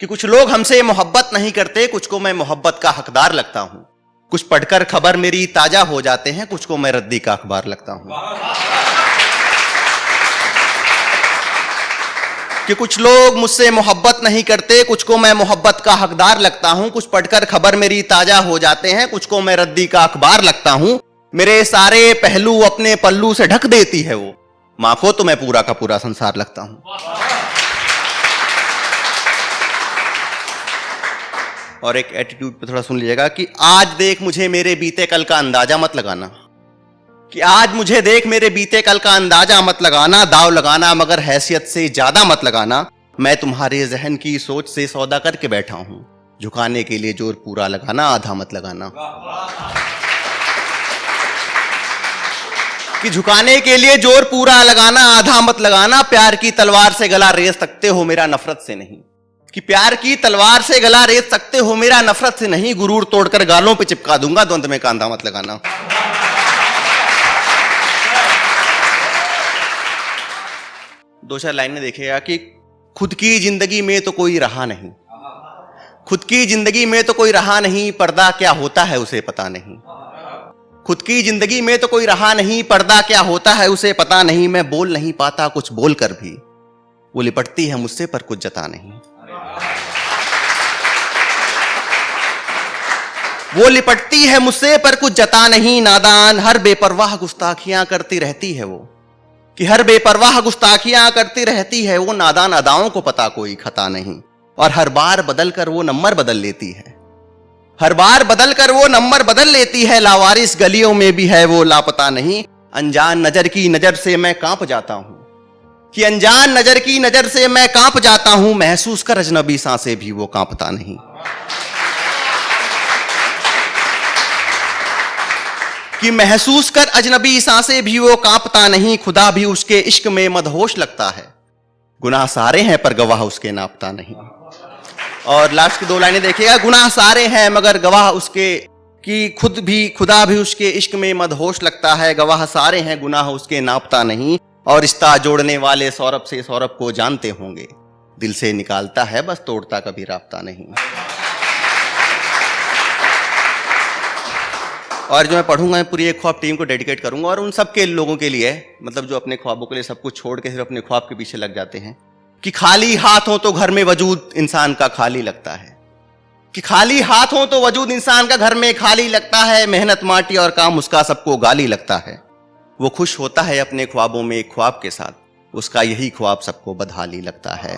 कुछ लोग हमसे मोहब्बत नहीं करते कुछ को मैं मोहब्बत का हकदार लगता हूं। कुछ पढ़कर खबर मेरी ताजा हो जाते हैं, कुछ को मैं रद्दी का अखबार लगता हूं। कि कुछ लोग मुझसे मोहब्बत नहीं करते, कुछ को मैं मोहब्बत का हकदार लगता हूं। कुछ पढ़कर खबर मेरी ताजा हो जाते हैं, कुछ को मैं रद्दी का अखबार लगता हूं। मेरे सारे पहलू अपने पल्लू से ढक देती है वो, मां को तो मैं पूरा का पूरा संसार लगता हूं। और एक एटीट्यूड पे थोड़ा सुन लीजिएगा कि आज देख मुझे मेरे बीते कल का अंदाजा मत लगाना। कि आज मुझे देख मेरे बीते कल का अंदाजा मत लगाना, दाव लगाना मगर हैसियत से ज्यादा मत लगाना। मैं तुम्हारे जहन की सोच से सौदा करके बैठा हूं, झुकाने के लिए जोर पूरा लगाना, आधा मत लगाना। कि झुकाने के लिए जोर पूरा लगाना, आधा मत लगाना। प्यार की तलवार से गला रेत सकते हो मेरा, नफरत से नहीं। कि प्यार की तलवार से गला रेत सकते हो मेरा, नफरत से नहीं। गुरूर तोड़कर गालों पे चिपका दूंगा, द्वंद में कांधा मत लगाना। दो चार लाइनें देखिएगा कि खुद की जिंदगी में तो कोई रहा नहीं, खुद की जिंदगी में तो कोई रहा नहीं, पर्दा क्या होता है उसे पता नहीं। खुद की जिंदगी में तो कोई रहा नहीं, पर्दा क्या होता है उसे पता नहीं। मैं बोल नहीं पाता कुछ बोल कर भी, वो लिपटती है मुझसे पर कुछ जता नहीं। वो लिपटती है मुझसे पर कुछ जता नहीं। नादान हर बेपरवाह गुस्ताखियां करती रहती है वो, कि हर बेपरवाह गुस्ताखियां करती रहती है वो। नादान अदाओं को पता कोई खता नहीं, और हर बार बदल कर वो नंबर बदल लेती है। हर बार बदल कर वो नंबर बदल लेती है। लावारिस गलियों में भी है वो लापता नहीं। अनजान नजर की नजर से मैं कांप जाता हूं, कि अनजान नजर की नजर से मैं कांप जाता हूं। महसूस कर अजनबी सांसें भी वो कांपता नहीं। कि महसूस कर अजनबी सांसें भी वो कांपता नहीं। खुदा भी उसके इश्क में मदहोश लगता है, गुनाह सारे हैं पर गवाह उसके नापता नहीं। और लास्ट की दो लाइनें देखिएगा। गुनाह सारे हैं मगर गवाह उसके, कि खुदा भी उसके इश्क में मदहोश लगता है। गवाह सारे हैं गुनाह उसके नापता नहीं। और रिश्ता जोड़ने वाले सौरभ से सौरभ को जानते होंगे, दिल से निकालता है बस तोड़ता कभी राब्ता नहीं। और जो मैं पढ़ूंगा मैं पूरी एक ख्वाब टीम को डेडिकेट करूंगा, और उन सब के लोगों के लिए, मतलब जो अपने ख्वाबों के लिए सब कुछ छोड़ के सिर्फ अपने ख्वाब के पीछे लग जाते हैं। कि खाली हाथ हो तो घर में वजूद इंसान का खाली लगता है। कि खाली हाथ हो तो वजूद इंसान का घर में खाली लगता है। मेहनत माटी और काम उसका सबको गाली लगता है। वो खुश होता है अपने ख्वाबों में एक ख्वाब के साथ, उसका यही ख्वाब सबको बदहाली लगता है।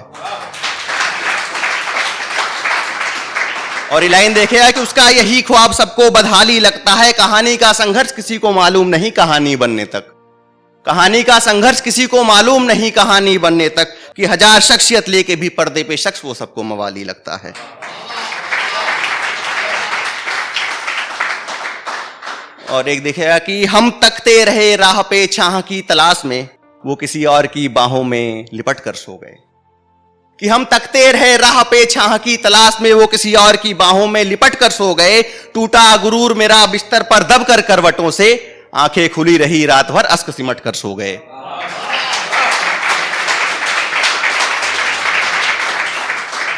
और ये लाइन देखिएगा कि उसका यही ख्वाब सबको बदहाली लगता है। कहानी का संघर्ष किसी को मालूम नहीं कहानी बनने तक, कहानी का संघर्ष किसी को मालूम नहीं कहानी बनने तक। कि हजार शख्सियत लेके भी पर्दे पे शख्स वो सबको मवाली लगता है। और एक देखिएगा कि हम तकते रहे राह पे छाह की तलाश में, वो किसी और की बाहों में लिपट कर सो गए। कि हम तकते रहे राह पे छाह की तलाश में, वो किसी और की बाहों में लिपट कर सो गए। टूटा गुरूर मेरा बिस्तर पर दब कर करवटों से, आंखें खुली रही रात भर अश्क सिमट कर सो गए।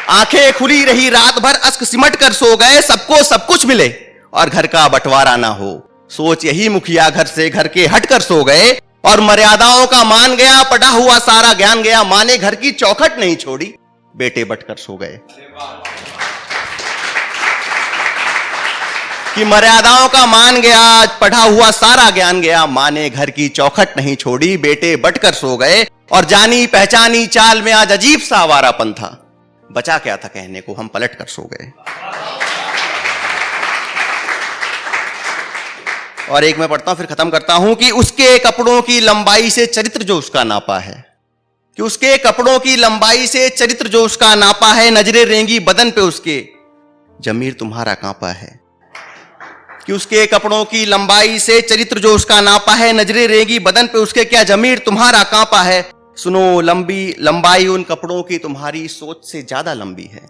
आंखें खुली रही रात भर अश्क सिमट कर सो गए। सबको सब कुछ मिले और घर का बंटवारा ना हो, सोच यही मुखिया घर से घर के हट कर सो गए। और मर्यादाओं का मान गया, पढ़ा हुआ सारा ज्ञान गया। माँ ने घर की चौखट नहीं छोड़ी, बेटे बट कर सो गए। कि मर्यादाओं का मान गया, पढ़ा हुआ सारा ज्ञान गया। माँ ने घर की चौखट नहीं छोड़ी, बेटे बट कर सो गए। और जानी पहचानी चाल में आज अजीब सा आवारापन था, बचा क्या था कहने को हम पलट कर सो गए। और एक मैं पढ़ता हूं फिर खत्म करता हूं। कि उसके कपड़ों की लंबाई से चरित्र जो उसका नापा है, कि उसके कपड़ों की लंबाई से चरित्र जो उसका नापा है। नजरें रेंगी बदन पे उसके, जमीर तुम्हारा कांपा है। कि उसके कपड़ों की लंबाई से चरित्र जो उसका नापा है। नजरें रेंगी बदन पे उसके, क्या जमीर तुम्हारा कांपा है। सुनो लंबाई उन कपड़ों की तुम्हारी सोच से ज्यादा लंबी है।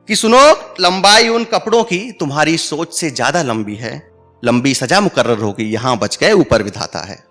कि सुनो लंबाई उन कपड़ों की तुम्हारी सोच से ज्यादा लंबी है। लंबी सजा मुकर्रर होगी, यहां बच गए ऊपर विधाता है।